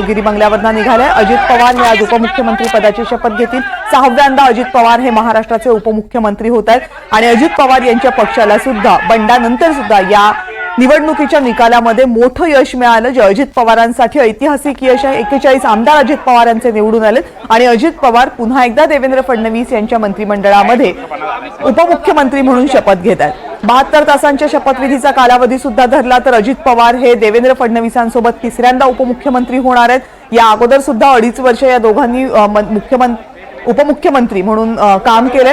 गिरी बंगल्यावरनं निघाले। अजित पवार हे आज उपमुख्यमंत्री पदाची शपथ घेतील। 6व्यांदा अजित पवार हे महाराष्ट्राचे उपमुख्यमंत्री होत आहेत आणि अजित पवार यांच्या पक्षाला सुद्धा बंडानंतर सुद्धा या निवडणुकीच्या निकालामध्ये मोठं यश मिळालं, जे अजित पवारांसाठी ऐतिहासिक यश आहे। 41 आमदार अजित पवारांचे निवडून आले आणि अजित पवार पुन्हा एकदा देवेंद्र फडणवीस यांच्या मंत्रिमंडळामध्ये उपमुख्यमंत्री म्हणून शपथ घेत आहेत। 72 तासांच्या शपथविधीचा कालावधी सुद्धा धरला तर अजित पवार हे देवेंद्र फडणवीसांसोबत 3ऱ्यांदा उपमुख्यमंत्री होणार आहेत। या अगोदर सुद्धा 2.5 वर्ष या दोघांनी उपमुख्यमंत्री म्हणून काम केले।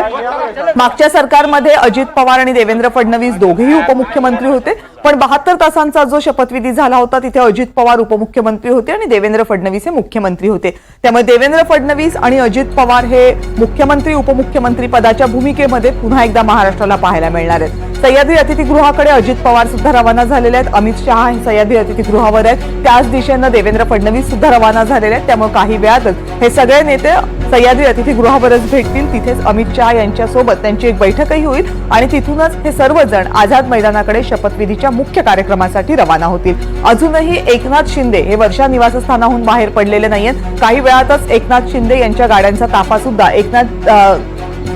मागच्या सरकारमध्ये अजित पवार आणि देवेंद्र फडणवीस दोघेही उपमुख्यमंत्री होते, पण 72 तासांचा जो शपथविधी झाला होता तिथे अजित पवार उपमुख्यमंत्री होते आणि देवेंद्र फडणवीस हे मुख्यमंत्री होते। त्यामुळे देवेंद्र फडणवीस आणि अजित पवार हे मुख्यमंत्री उपमुख्यमंत्री पदाच्या भूमिकेमध्ये पुन्हा एकदा महाराष्ट्राला पाहायला मिळणार आहेत। सह्याद्री अतिथीगृहाकडे अजित पवार सुद्धा रवाना झालेले आहेत। अमित शहा हे सह्याद्री अतिथीगृहावर आहेत, त्याच दिशेने देवेंद्र फडणवीस सुद्धा रवाना झालेले आहेत। त्यामुळे काही वेळातच हे सगळे नेते सह्याद्री अतिथीगृहावरच भेटतील। तिथेच अमित शहा यांच्यासोबत त्यांची एक बैठकही होईल आणि तिथूनच हे सर्वजण आझाद मैदानाकडे शपथविधीच्या मुख्य कार्यक्रमासाठी रवाना होतील। अजूनही एकनाथ शिंदे हे वर्षा निवासस्थानाहून बाहेर पडलेले नाहीयेत। काही वेळातच एकनाथ शिंदे यांच्या गाड्यांचा ताफा सुद्धा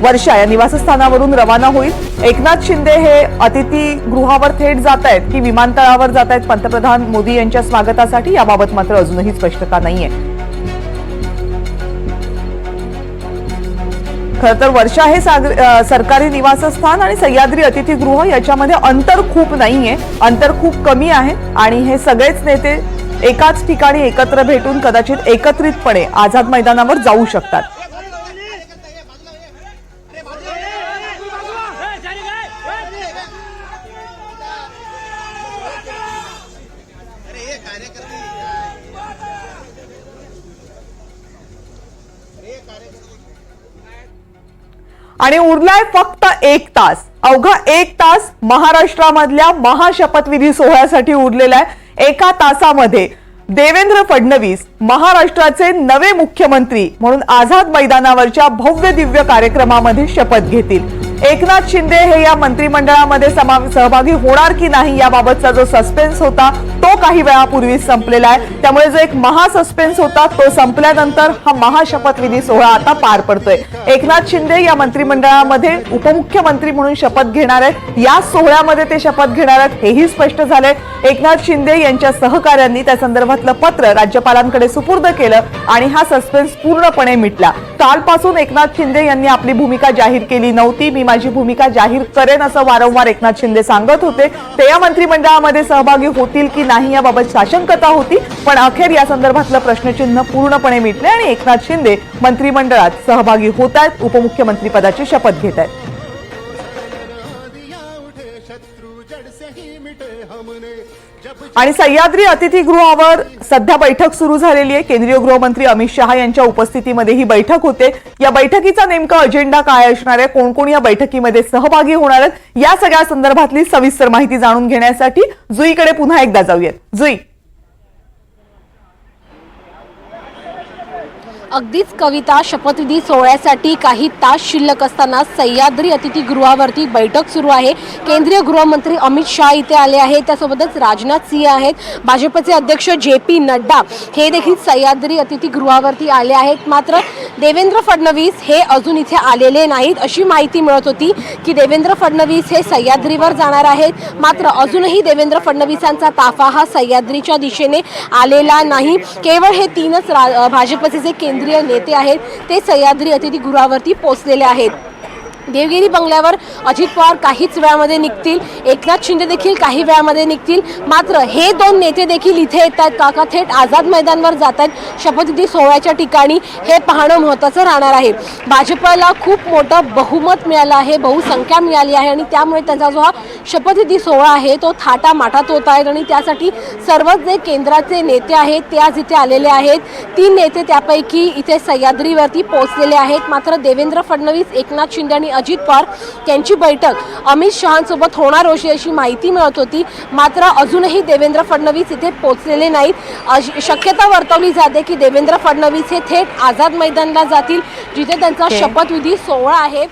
वर्षा या निवासस्थानावरून रवाना होईल। एकनाथ शिंदे हे अतिथीगृहावर थेट जात आहेत की विमानतळावर जात आहेत पंतप्रधान मोदी यांच्या स्वागतासाठी, याबाबत मात्र अजूनही स्पष्टता नाहीये। खरं तर वर्षा हे सरकारी निवासस्थान आणि सह्याद्री अतिथीगृह याच्यामध्ये अंतर खूप नाहीये, अंतर खूप कमी आहे आणि हे सगळेच नेते एकाच ठिकाणी एकत्र भेटून कदाचित एकत्रितपणे आझाद मैदानावर जाऊ शकतात। आणि उरलाय फक्त 1 तास, अवघा 1 तास महाराष्ट्रामधल्या महाशपथविधी सोहळ्यासाठी उरलेला आहे। 1 तासामध्ये देवेंद्र फडणवीस महाराष्ट्राचे नवे मुख्यमंत्री म्हणून आझाद मैदानावरच्या भव्य दिव्य कार्यक्रमामध्ये शपथ घेतील। एकनाथ शिंदे हे या मंत्रिमंडळामध्ये सहभागी होणार की नाही याबाबतचा जो सस्पेन्स होता तो काही वेळापूर्वीच संपलेला आहे। त्यामुळे जो एक महासस्पेन्स होता तो संपल्यानंतर हा महाशपथविधी सोहळा आता पार पडतोय। एकनाथ शिंदे या मंत्रिमंडळामध्ये उपमुख्यमंत्री म्हणून शपथ घेणार आहेत। या सोहळ्यामध्ये ते शपथ घेणार आहेत हेही स्पष्ट झालंय। एकनाथ शिंदे यांच्या सहकाऱ्यांनी त्या संदर्भातलं पत्र राज्यपालांकडे सुपूर्द केलं आणि हा सस्पेन्स पूर्णपणे मिटला। कालपासून एकनाथ शिंदे यांनी आपली भूमिका जाहीर केली नव्हती। मी माझी भूमिका जाहीर करेन असं वारंवार एकनाथ शिंदे सांगत होते। ते या मंत्रिमंडळामध्ये सहभागी होतील की नाही याबाबत साशंकता होती, पण अखेर या संदर्भातलं प्रश्नचिन्ह पूर्णपणे मिटले आणि एकनाथ शिंदे मंत्रिमंडळात सहभागी होत आहेत, उपमुख्यमंत्री पदाची शपथ घेत आहेत। आणि सह्याद्री अतिथीगृहावर सध्या बैठक सुरू झालेली आहे। केंद्रीय गृहमंत्री अमित शहा यांच्या उपस्थितीमध्ये ही बैठक होते। या बैठकीचा नेमका अजेंडा काय असणार आहे, कोण कोण या बैठकीमध्ये सहभागी होणार आहेत, या सगळ्या संदर्भातली सविस्तर माहिती जाणून घेण्यासाठी जुईकडे पुन्हा एकदा जाऊयात। जुई, अगदीच कविता, शपथविधी सोहळ्यासाठी काही तास शिल्लक असताना सह्याद्री अतिथीगृहावरती बैठक सुरू आहे। केंद्रीय गृहमंत्री अमित शहा इथे आले आहेत, त्यासोबतच राजनाथ सिंह आहेत, भाजपचे अध्यक्ष JP नड्डा हे देखील सह्याद्री अतिथीगृहावरती आले आहेत। मात्र देवेंद्र फडणवीस हे अजून इथे आलेले नाहीत। अशी माहिती मिळत होती की देवेंद्र फडणवीस हे सह्याद्रीवर जाणार आहेत, मात्र अजूनही देवेंद्र फडणवीसांचा ताफा हा सह्याद्रीच्या दिशेने आलेला नाही। केवळ हे 3च भाजपचे जे केंद्रीय नेते आहेत ते सह्याद्री अतिथीगृहावरती पोहोचलेले आहेत। देवगिरी बंगल्यावर अजित पवार काहीच वेळामध्ये निघतील, एकनाथ शिंदे देखील काही वेळामध्ये निघतील, मात्र हे 2 नेते देखील इथे येत आहेत का थेट आझाद मैदानावर जात आहेत शपथविधी सोहळ्याच्या ठिकाणी, हे पाहणं महत्त्वाचं राहणार आहे। भाजपला खूप मोठं बहुमत मिळालं आहे, बहुसंख्या मिळाली आहे आणि त्यामुळे त्यांचा जो हा शपथविधी सोहळा आहे तो थाटामाटात होत आहे आणि त्यासाठी सर्वच जे केंद्राचे नेते आहेत ते आज इथे आलेले आहेत। 3 नेते त्यापैकी इथे सह्याद्रीवरती पोहोचलेले आहेत। मात्र देवेंद्र फडणवीस, एकनाथ शिंदे आणि अजित पवार यांची बैठक अमित शहांसोबत होणार अशी माहिती मिळत होती, मात्र अजूनही देवेंद्र फडणवीस इथे पोहोचलेले नाहीत। शक्यता वर्तवली जाते की देवेंद्र फडणवीस हे थेट आझाद मैदानाला जातील जिथे त्यांचा शपथविधी सोहळा आहे।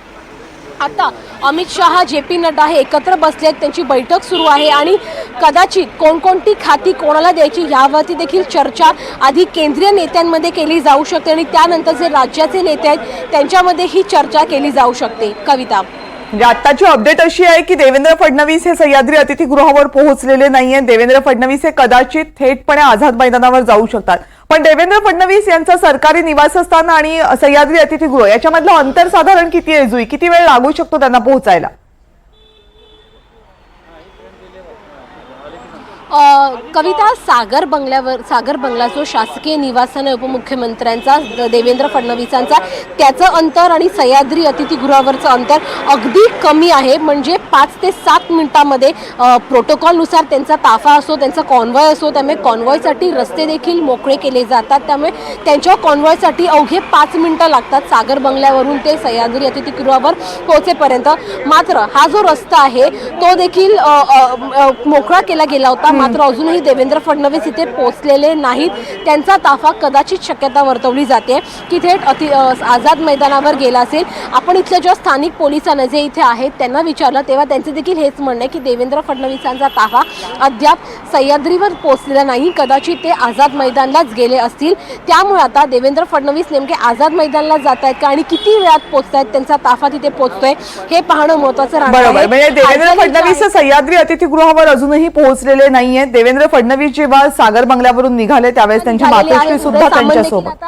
आता अमित शहा JP नड्डा हे एकत्र बसलेत, त्यांची बैठक सुरू आहे आणि कदाचित कोणकोणती खाती कोणाला द्यायची यावरती देखील चर्चा आधी केंद्रीय नेत्यांमध्ये केली जाऊ शकते आणि त्यानंतर जे राज्याचे नेते आहेत त्यांच्यामध्ये ही चर्चा केली जाऊ शकते. कविता, म्हणजे आताची अपडेट अशी आहे की देवेंद्र फडणवीस हे सह्याद्री अतिथीगृहावर पोहोचलेले नाहीये. देवेंद्र फडणवीस हे कदाचित थेटपणे आझाद मैदानावर जाऊ शकतात, पण देवेंद्र फडणवीस यांचं सरकारी निवासस्थान आणि सह्याद्री अतिथीगृह याच्यामधलं अंतर साधारण किती आहे जुई? किती वेळ लागू शकतो त्यांना पोहोचायला? कविता, सागर बंगला जो शासकीय निवासन आहे उपमुख्यमंत्र्यांचा देवेंद्र फडणवीसांचा, त्याचं अंतर आणि सह्याद्री अतिथीगृहावरचं अंतर अगदी कमी आहे. म्हणजे 5 ते 7 मिनिटांमध्ये प्रोटोकॉलनुसार त्यांचा ताफा असो, त्यांचा कॉन्वॉय असो, त्यामुळे कॉन्वॉयसाठी रस्ते देखील मोकळे केले जातात. त्यामुळे त्यांच्या कॉन्वॉयसाठी अवघे 5 मिनिटं लागतात सागर बंगल्यावरून ते सह्याद्री अतिथीगृहावर पोहोचेपर्यंत. मात्र हा जो रस्ता आहे तो देखील मोकळा केला गेला होता, मात्र अजूनही देवेंद्र फडणवीस इथे पोहोचलेले नाहीत. त्यांचा ताफा कदाचित शक्यता वर्तवली जाते की थेट आझाद मैदानावर गेला असेल. आपण इथल्या ज्या स्थानिक पोलिसांना जे इथे आहेत त्यांना विचारलं तेव्हा त्यांचे देखील हेच म्हणणं आहे की देवेंद्र फडणवीसांचा ताफा अद्याप सह्याद्रीवर पोहोचलेला नाही, कदाचित ते आझाद मैदानालाच गेले असतील. त्यामुळे आता देवेंद्र फडणवीस नेमके आझाद मैदानाला जात आहेत का आणि किती वेळात पोहोचतायत, त्यांचा ताफा तिथे पोहोचतोय हे पाहणं महत्त्वाचं राहणार आहे. म्हणजे देवेंद्र फडणवीस सह्याद्री अतिथीगृहावर अजूनही पोहोचलेले नाहीये. देवेंद्र फडणवीस जेव्हा सागर बंगल्यावरून निघाले त्यावेळेस त्यांची मातोश्री सुद्धा त्यांच्यासोबत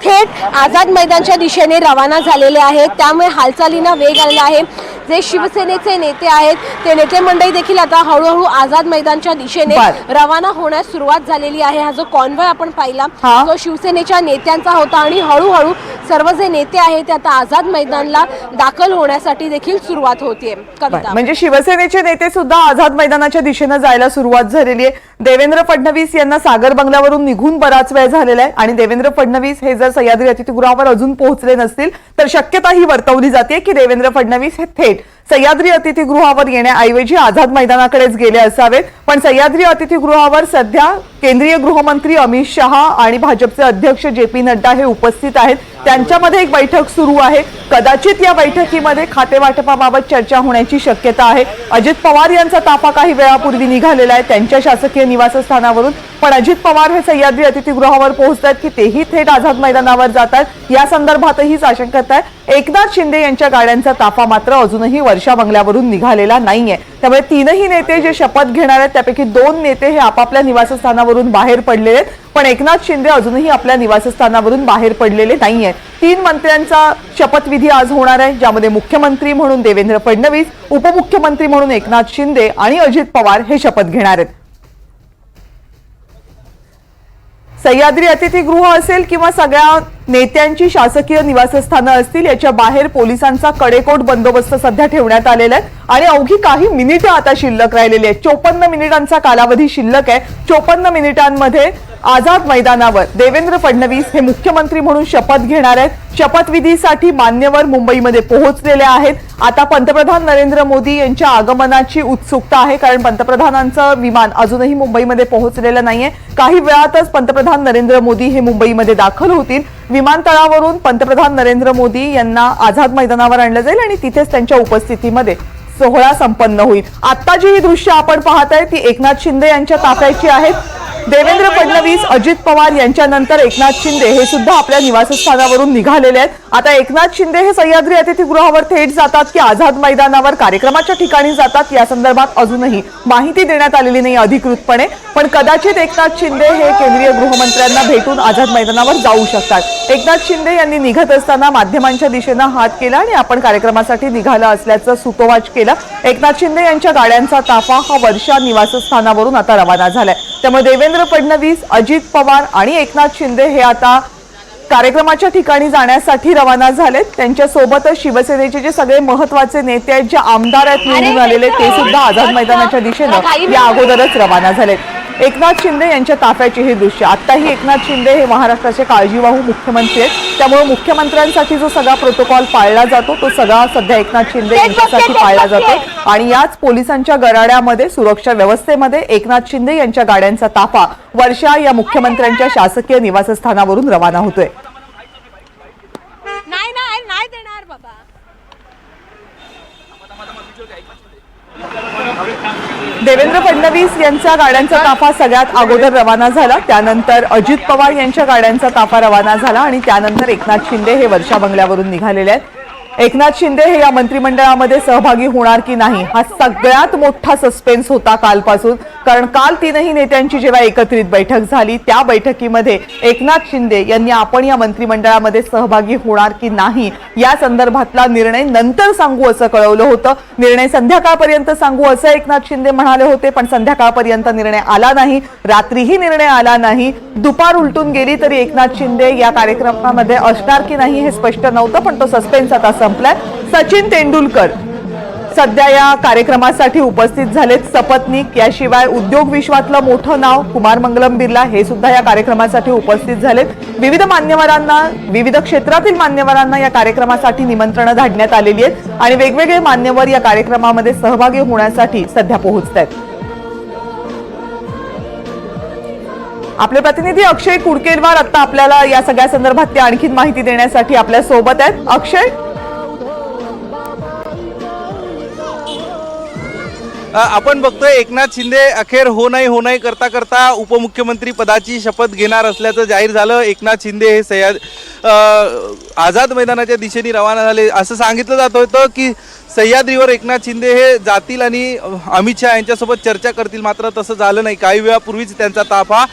थेट आझाद मैदानच्या दिशेने रवाना झालेले आहेत. त्यामुळे हालचालींना वेग आलेला आहे. जे शिवसेनेचे नेते आहेत ते नेते मंडळी देखील आता हळूहळू आझाद मैदानच्या दिशेने रवाना होण्यास सुरुवात झालेली आहे. हा जो कॉन्वॉय आपण पाहिला तो शिवसेनेच्या नेत्यांचा होता आणि हळूहळू सर्व जे नेते आहेत ते आता आझाद मैदानला दाखल होण्यासाठी देखील सुरुवात होतीये. कविता, म्हणजे शिवसेनेचे नेते सुद्धा आझाद मैदानाच्या दिशेने जायला सुरुवात झालेली आहे. देवेंद्र फडणवीस यांना सागर बंगल्यावरून निघून बराच वेळ झालेला आहे आणि देवेंद्र फडणवीस हे जर सह्याद्री अतिथीगृहावर अजून पोहोचले नसतील तर शक्यता ही वर्तवली जाते की देवेंद्र फडणवीस हे थेट सह्याद्री अतिथीगृहावर येण्याऐवजी आझाद मैदानाकडेच गेले असावेत. पण सह्याद्री अतिथीगृहावर सध्या केंद्रीय गृहमंत्री अमित शहा आणि भाजपचे अध्यक्ष JP नड्डा हे उपस्थित आहेत. त्यांच्यामध्ये एक बैठक सुरू आहे. कदाचित या बैठकीमध्ये खातेवाटपाबाबत चर्चा होण्याची शक्यता आहे. अजित पवार यांचा ताफा काही वेळापूर्वी निघालेला आहे त्यांच्या शासकीय निवासस्थानावरून, पण अजित पवार हे सह्याद्री अतिथीगृहावर पोहोचतात की तेही थेट आझाद मैदानावर जातात या संदर्भातही आशंका आहे. एकनाथ शिंदे यांच्या गाड्यांचा ताफा मात्र अजूनही वर्षा बंगल्यावरून निघालेला नाहीये. त्यामुळे तीनही नेते जे शपथ घेणार आहेत त्यापैकी 2 नेते हे आपापल्या निवासस्थानावरून बाहेर पडलेले आहेत, पण एकनाथ शिंदे अजूनही आपल्या निवासस्थानावरून बाहेर पडलेले नाहीये. 3 मंत्र्यांचा शपथविधी आज होणार आहे, ज्यामध्ये मुख्यमंत्री म्हणून देवेंद्र फडणवीस, उपमुख्यमंत्री म्हणून एकनाथ शिंदे आणि अजित पवार हे शपथ घेणार आहेत. सह्याद्री अतिथीगृह असेल किंवा सगळ्या नेत्यांची शासकीय निवासस्थानं असतील याच्या बाहेर पोलिसांचा कडेकोट बंदोबस्त सध्या ठेवण्यात आलेला आहे आणि अवघी काही मिनिटं आता शिल्लक राहिलेली आहेत. 54 मिनिटांचा कालावधी शिल्लक आहे. 54 मिनिटांमध्ये आझाद मैदानावर देवेंद्र फडणवीस हे मुख्यमंत्री म्हणून शपथ घेणार आहेत. शपथविधीसाठी मान्यवर मुंबईमध्ये पोहोचलेले आहेत. आता पंतप्रधान नरेंद्र मोदी यांच्या आगमनाची उत्सुकता आहे, कारण पंतप्रधानांचं विमान अजूनही मुंबईमध्ये पोहोचलेलं नाहीये. काही वेळातच पंतप्रधान नरेंद्र मोदी हे मुंबईमध्ये दाखल होतील. विमानतळावरून पंतप्रधान नरेंद्र मोदी यांना आझाद मैदानावर आणलं जाईल आणि तिथेच त्यांच्या उपस्थितीमध्ये सोहळा संपन्न होईल. आता जी ही दृश्य आपण पाहताय ती एकनाथ शिंदे यांच्या ताफ्याची आहेत. देवेंद्र फडणवीस, अजित पवार यांच्यानंतर एकनाथ शिंदे हे सुद्धा आपल्या निवासस्थानावरून निघालेले आहेत. आता एकनाथ शिंदे हे सह्याद्री अतिथीगृहावर थेट जातात की आझाद मैदानावर कार्यक्रमाच्या ठिकाणी जातात या संदर्भात अजूनही माहिती देण्यात आलेली नाही अधिकृतपणे, पण कदाचित एकनाथ शिंदे हे केंद्रीय गृहमंत्र्यांना भेटून आझाद मैदानावर जाऊ शकतात. एकनाथ शिंदे यांनी निघत असताना माध्यमांच्या दिशेनं हात केला आणि आपण कार्यक्रमासाठी निघाला असल्याचं सुतोवाच केलं. एकनाथ शिंदे यांच्या गाड्यांचा ताफा हा वर्षा निवासस्थानावरून आता रवाना झालाय. त्यामुळे देवेंद्र फडणवीस, अजित पवार आणि एकनाथ शिंदे हे आता कार्यक्रमाच्या ठिकाणी जाण्यासाठी रवाना झालेत. त्यांच्या सोबतच शिवसेनेचे जे सगळे महत्त्वाचे नेते आहेत, जे आमदार आहेत निवडून आलेले, ते सुद्धा आझाद मैदानाच्या दिशेनं या अगोदरच रवाना झालेत. एकनाथ शिंदे यांच्या ताफ्याचे हे दृश्य. आताही एकनाथ शिंदे हे महाराष्ट्राचे काळजीवाहू मुख्यमंत्री आहेत, त्यामुळे मुख्यमंत्र्यांसाठी जो सगळा प्रोटोकॉल पाळला जातो तो सगळा सध्या एकनाथ शिंदे यांच्यासाठी पाळला जातो आणि याच पोलिसांच्या गराड्यामध्ये, सुरक्षा व्यवस्थेमध्ये एकनाथ शिंदे यांच्या गाड्यांचा ताफा वर्षा या मुख्यमंत्र्यांच्या शासकीय निवासस्थानावरून रवाना होतोय. नाही देणार बाबा. देवेंद्र फडणवीस यांच्या गाड्यांचा ताफा सगळ्यात अगोदर रवाना झाला, त्यानंतर अजित पवार यांच्या गाड्यांचा ताफा रवाना झाला आणि त्यानंतर एकनाथ शिंदे हे वर्षा बंगल्यावरून निघालेले आहेत. एकनाथ शिंदे हे या मंत्रिमंडळामध्ये सहभागी होणार की नाही हा सगळ्यात मोठा सस्पेन्स होता कालपासून. कारण काल तीनही नेत्यांची जेव्हा एकत्रित बैठक झाली त्या बैठकीमध्ये एकनाथ शिंदे यांनी आपण या मंत्रिमंडळामध्ये सहभागी होणार की नाही या संदर्भातला निर्णय नंतर सांगू असं कळवलं होतं. निर्णय संध्याकाळपर्यंत सांगू असं एकनाथ शिंदे म्हणाले होते, पण संध्याकाळपर्यंत निर्णय आला नाही, रात्रीही निर्णय आला नाही. दुपार उलटून गेली तरी एकनाथ शिंदे या कार्यक्रमामध्ये असणार की नाही हे स्पष्ट नव्हतं, पण तो सस्पेन्स आता संपलाय. सचिन तेंडुलकर सध्या या कार्यक्रमासाठी उपस्थित झालेत, सपत्नीक. याशिवाय उद्योग विश्वातलं मोठं नाव कुमार मंगलम बिर्ला हे सुद्धा या कार्यक्रमासाठी उपस्थित झालेत. विविध मान्यवरांना, विविध क्षेत्रातील मान्यवरांना या कार्यक्रमासाठी निमंत्रणं धाडण्यात आलेली आहेत आणि वेगवेगळे मान्यवर या कार्यक्रमामध्ये सहभागी होण्यासाठी सध्या पोहोचत आहेत. आपले प्रतिनिधी अक्षय कुडकेलवार आता आपल्याला या सगळ्या संदर्भात आणखी माहिती देण्यासाठी आपल्या सोबत आहेत. अक्षय, आपण बघतोय एकनाथ शिंदे अखेर हो नाही करता करता उपमुख्यमंत्री पदाची शपथ घेणार असल्याचं जाहीर झालं. एकनाथ शिंदे हे आझाद मैदानाच्या दिशेने रवाना झाले. असं सांगितलं जात होतं की सह्याद्रीवर एकनाथ शिंदे हे जातील आणि अमित शहा यांच्यासोबत चर्चा करतील, मात्र तसं झालं नाही. काही वेळापूर्वीच त्यांचा ताफा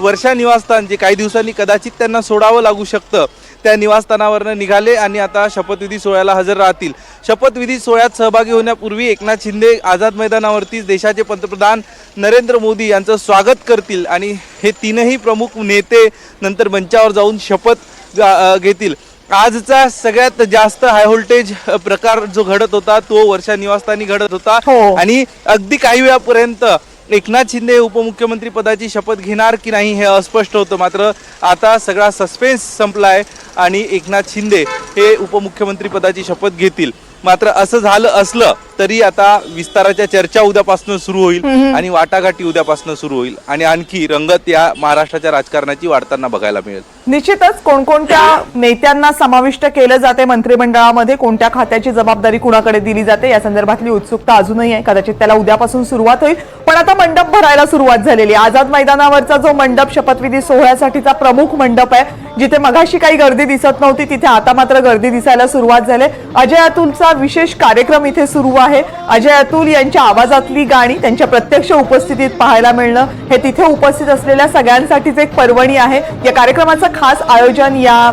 वर्षा निवासस्थान, जे काही दिवसांनी कदाचित त्यांना सोडावं लागू शकतं, त्या निवासस्थानावरनं निघाले आणि आता शपथविधी सोहळ्याला हजर राहतील. शपथविधी सोहळ्यात सहभागी होण्यापूर्वी एकनाथ शिंदे आझाद मैदानावरतीच देशाचे पंतप्रधान नरेंद्र मोदी यांचं स्वागत करतील आणि हे तीनही प्रमुख नेते नंतर मंचावर जाऊन शपथ घेतील. आजचा सगळ्यात जास्त हाय व्होल्टेज प्रकार जो घडत होता तो वर्षा निवासस्थानी घडत होता आणि अगदी काही वेळापर्यंत एकनाथ शिंदे उपमुख्यमंत्री पदाची शपथ घेणार की नाही हे अस्पष्ट होतं. मात्र आता सगळा सस्पेन्स संपलाय आणि एकनाथ शिंदे हे उपमुख्यमंत्री पदाची शपथ घेतील. मात्र असं झालं असलं तरी आता विस्ताराच्या चर्चा उद्यापासून सुरू होईल आणि वाटाघाटी उद्यापासून सुरू होईल आणि आणखी रंगत या महाराष्ट्राच्या राजकारणाची वाढताना बघायला मिळेल. निश्चितच कोणकोणत्या नेत्यांना समाविष्ट केलं जाते मंत्रिमंडळामध्ये, कोणत्या खात्याची जबाबदारी कुणाकडे दिली जाते या संदर्भातली उत्सुकता अजूनही आहे. कदाचित त्याला उद्यापासून सुरुवात होईल, पण आता मंडप भरायला सुरुवात झालेली आहे. आझाद मैदानावरचा जो मंडप शपथविधी सोहळ्यासाठीचा प्रमुख मंडप आहे, जिथे मगाशी काही गर्दी दिसत नव्हती तिथे आता मात्र गर्दी दिसायला सुरुवात झाली. अजय अतुलचा विशेष कार्यक्रम इथे सुरू आहे. अजय अतुल यांच्या आवाजातली गाणी त्यांच्या प्रत्यक्ष उपस्थितीत पाहायला मिळणं हे तिथे उपस्थित असलेल्या सगळ्यांसाठीच एक पर्वणी आहे. या कार्यक्रमाचं खास आयोजन या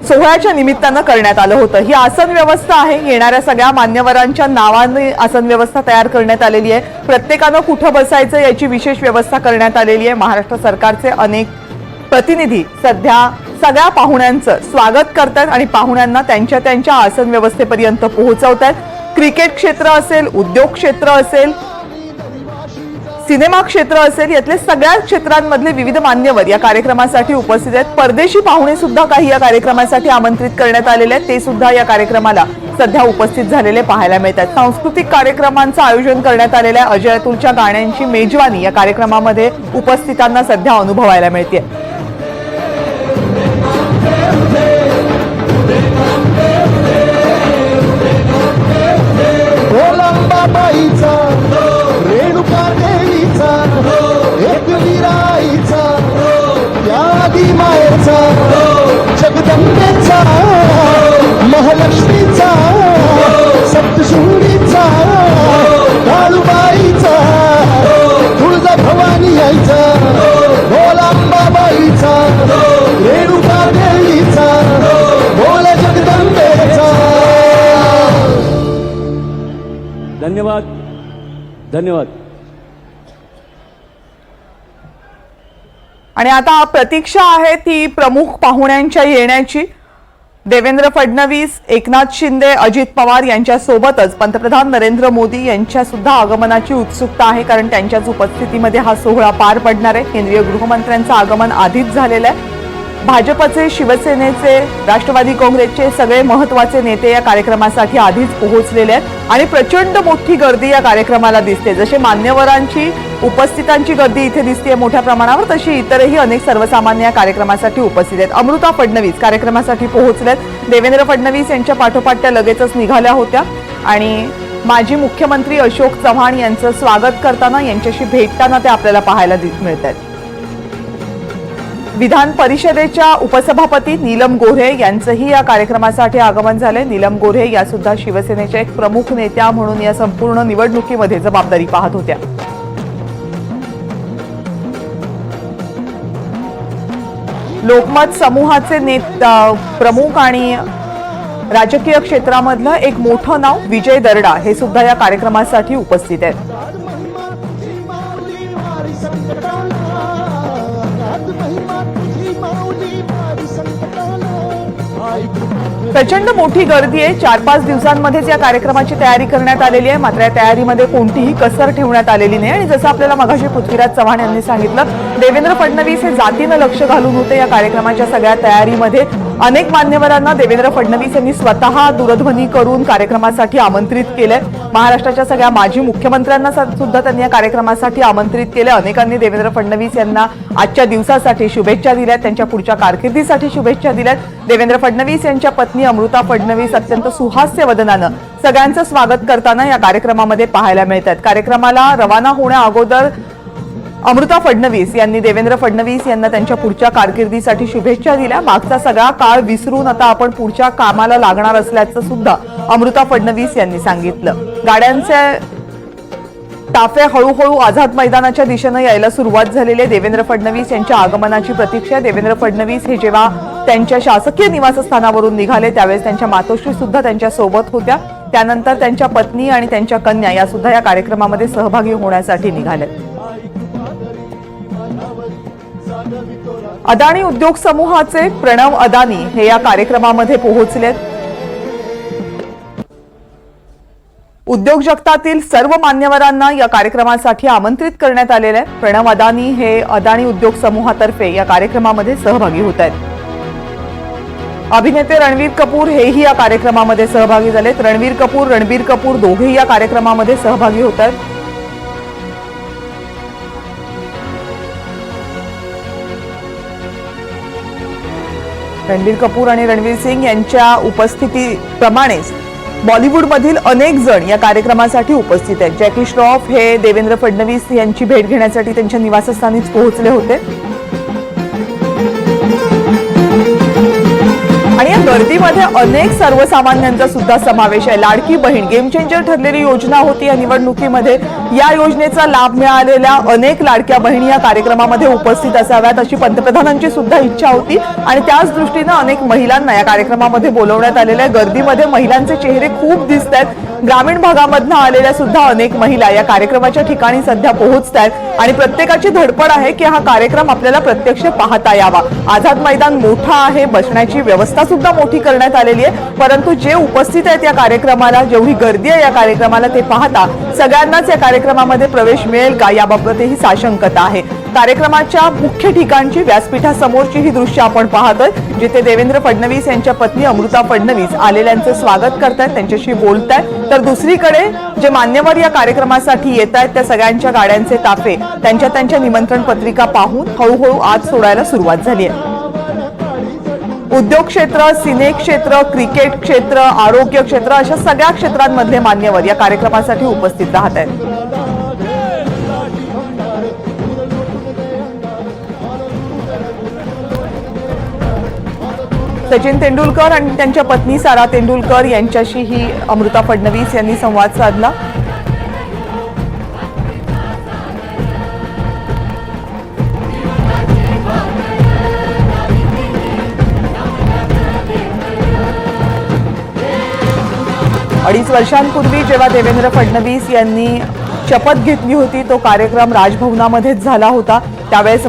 सोहळ्याच्या निमित्तानं करण्यात आलं होतं. ही आसन व्यवस्था आहे, येणाऱ्या सगळ्या मान्यवरांच्या नावाने आसन व्यवस्था तयार करण्यात आलेली आहे. प्रत्येकानं कुठं बसायचं याची विशेष व्यवस्था करण्यात आलेली आहे. महाराष्ट्र सरकारचे अनेक प्रतिनिधी सध्या सगळ्या पाहुण्यांचं स्वागत करतात आणि पाहुण्यांना त्यांच्या त्यांच्या आसन व्यवस्थेपर्यंत पोहोचवतात. क्रिकेट क्षेत्र असेल, उद्योग क्षेत्र असेल, सिनेमा क्षेत्र असेल, यातले सगळ्या क्षेत्रांमधले विविध मान्यवर या कार्यक्रमासाठी उपस्थित आहेत. परदेशी पाहुणे सुद्धा काही या कार्यक्रमासाठी आमंत्रित करण्यात आलेले आहेत, ते सुद्धा या कार्यक्रमाला सध्या उपस्थित झालेले पाहायला मिळतात. सांस्कृतिक कार्यक्रमांचं आयोजन करण्यात आलेलं आहे. अजय अतुलच्या गाण्यांची मेजवानी या कार्यक्रमामध्ये उपस्थितांना सध्या अनुभवायला मिळते. बाईचा रेणुका देवीचा एक विराईचा या आदी मायेचा जगदंबेचा महालक्ष्मीचा सप्तशृंगीचा काळूबाईचा तुळजा भवानी यायचा भोलांबाबाईचा रेणुका देवीचा भोल जगदंबेचा. धन्यवाद धन्यवाद. आणि आता प्रतीक्षा आहे ती प्रमुख पाहुण्यांच्या येण्याची. देवेंद्र फडणवीस, एकनाथ शिंदे, अजित पवार यांच्या सोबतच पंतप्रधान नरेंद्र मोदी यांच्या सुद्धा आगमनाची उत्सुकता आहे, कारण त्यांच्याच उपस्थितीमध्ये हा सोहळा पार पडणार आहे. केंद्रीय गृहमंत्र्यांचं आगमन आधीच झालेलं आहे. भाजपचे, शिवसेनेचे, राष्ट्रवादी काँग्रेसचे सगळे महत्त्वाचे नेते या कार्यक्रमासाठी आधीच पोहोचलेले आहेत आणि प्रचंड मोठी गर्दी या कार्यक्रमाला दिसते. जसे मान्यवरांची, उपस्थितांची गर्दी इथे दिसते मोठ्या प्रमाणावर, तशी इतरही अनेक सर्वसामान्य या कार्यक्रमासाठी उपस्थित आहेत. अमृता फडणवीस कार्यक्रमासाठी पोहोचल्यात. देवेंद्र फडणवीस यांच्या पाठोपाठ त्या लगेचच निघाल्या होत्या आणि माजी मुख्यमंत्री अशोक चव्हाण यांचं स्वागत करताना, यांच्याशी भेटताना ते आपल्याला पाहायला मिळत आहेत. विधान परिषदेच्या उपसभापती नीलम गोऱ्हे यांचंही या कार्यक्रमासाठी आगमन झाले. नीलम गोऱ्हे या सुद्धा शिवसेनेच्या एक प्रमुख नेत्या म्हणून या संपूर्ण निवडणुकीमध्ये जबाबदारी पाहत होत्या. लोकमत समूहाचे प्रमुख आणि राजकीय क्षेत्रामधलं एक मोठं नाव विजय दर्डा हे सुद्धा या कार्यक्रमासाठी उपस्थित आहेत. प्रचंड मोठी गर्दी आहे. 4-5 दिवसांमध्येच या कार्यक्रमाची तयारी करण्यात आलेली आहे. मात्र या तयारीमध्ये कोणतीही कसर ठेवण्यात आलेली नाही. आणि जसं आपल्याला मगाशी पृथ्वीराज चव्हाण यांनी सांगितलं, देवेंद्र फडणवीस हे जातीनं लक्ष घालून होते या कार्यक्रमाच्या सगळ्या तयारीमध्ये. अनेक मान्यवरांना देवेंद्र फडणवीस यांनी स्वतः दूरध्वनी करून कार्यक्रमासाठी आमंत्रित केलंय. महाराष्ट्राच्या सगळ्या माजी मुख्यमंत्र्यांना सुद्धा त्यांनी या कार्यक्रमासाठी आमंत्रित केलं. अनेकांनी देवेंद्र फडणवीस यांना आजच्या दिवसासाठी शुभेच्छा दिल्यात, त्यांच्या पुढच्या कारकिर्दीसाठी शुभेच्छा दिल्यात. देवेंद्र फडणवीस यांच्या पत्नी अमृता फडणवीस अत्यंत सुहास्य वदनानं सगळ्यांचं स्वागत करताना या कार्यक्रमामध्ये पाहायला मिळतात. कार्यक्रमाला रवाना होण्या अगोदर अमृता फडणवीस यांनी देवेंद्र फडणवीस यांना त्यांच्या पुढच्या कारकिर्दीसाठी शुभेच्छा दिल्या. मागचा सगळा काळ विसरून आता आपण पुढच्या कामाला लागणार असल्याचं सुद्धा अमृता फडणवीस यांनी सांगितलं. गाड्यांचे ताफे हळूहळू आझाद मैदानाच्या दिशेनं यायला सुरुवात झालेली आहे. देवेंद्र फडणवीस यांच्या आगमनाची प्रतीक्षा. देवेंद्र फडणवीस हे जेव्हा त्यांच्या शासकीय निवासस्थानावरून निघाले त्यावेळेस त्यांच्या मातोश्री सुद्धा त्यांच्या सोबत होत्या. त्यानंतर त्यांच्या पत्नी आणि त्यांच्या कन्या या सुद्धा या कार्यक्रमामध्ये सहभागी होण्यासाठी निघाल्या. अदानी उद्योग समूहाचे प्रणव अदानी हे या कार्यक्रमामध्ये पोहोचलेत. उद्योग जगतातील सर्व मान्यवरांना या कार्यक्रमासाठी आमंत्रित करण्यात आलेलं आहे. प्रणव अदानी हे अदानी उद्योग समूहातर्फे या कार्यक्रमामध्ये सहभागी होत आहेत. अभिनेते रणवीर कपूर हेही या कार्यक्रमामध्ये सहभागी झालेत. रणवीर कपूर दोघेही या कार्यक्रमामध्ये सहभागी होत आहेत. रणबीर कपूर आणि रणवीर सिंग यांच्या उपस्थितीप्रमाणेच बॉलिवूडमधील अनेक जण या कार्यक्रमासाठी उपस्थित आहेत. जॅकी श्रॉफ हे देवेंद्र फडणवीस यांची भेट घेण्यासाठी त्यांच्या निवासस्थानीच पोहोचले होते. आणि या गर्दीमध्ये अनेक सर्वसामान्यांचा सुद्धा समावेश आहे. लाडकी बहीण गेम चेंजर ठरलेली योजना होती या निवडणुकीमध्ये. या योजनेचा लाभ मिळालेल्या अनेक लाडक्या बहिणी या कार्यक्रमामध्ये उपस्थित असाव्यात अशी पंतप्रधानांची सुद्धा इच्छा होती. आणि त्याच दृष्टीनं अनेक महिलांना या कार्यक्रमामध्ये बोलवण्यात आलेल्या आहे. गर्दीमध्ये महिलांचे चेहरे खूप दिसत आहेत. ग्रामीण भागामधनं आलेल्या सुद्धा अनेक महिला या कार्यक्रमाच्या ठिकाणी सध्या पोहोचत आहेत. आणि प्रत्येकाची धडपड आहे की हा कार्यक्रम आपल्याला प्रत्यक्ष पाहता यावा. आझाद मैदान मोठा आहे, बसण्याची व्यवस्था सुद्धा मोठी करण्यात आलेली आहे. परंतु जे उपस्थित आहेत या कार्यक्रमाला, जेवढी गर्दी आहे या कार्यक्रमाला, ते पाहता सगळ्यांनाच या कार्यक्रमामध्ये प्रवेश मिळेल का याबाबतही साशंकता आहे. कार्यक्रमाच्या मुख्य ठिकाणची व्यासपीठासमोरची ही दृश्य आपण पाहतोय, जिथे देवेंद्र फडणवीस यांच्या पत्नी अमृता फडणवीस आलेल्यांचं स्वागत करतायत, त्यांच्याशी बोलतायत. तर दुसरीकडे जे मान्यवर या कार्यक्रमासाठी येत आहेत त्या सगळ्यांच्या गाड्यांचे ताफे त्यांच्या निमंत्रण पत्रिका पाहून हळूहळू आत सोडायला सुरुवात झाली आहे. उद्योग क्षेत्र, सिने क्षेत्र, क्रिकेट क्षेत्र, आरोग्य क्षेत्र अशा सगळ्या क्षेत्रांमधले मान्यवर या कार्यक्रमासाठी उपस्थित राहत आहेत. सचिन तेंडुलकर आणि त्यांच्या पत्नी सारा तेंडुलकर यांच्याशीही अमृता फडणवीस यांनी संवाद साधला. अडीच वर्षांपूर्वी जेव्हा देवेंद्र फडणवीस यांनी शपथ घेतली होती तो कार्यक्रम राजभवनामध्येच झाला होता. त्यावेळेस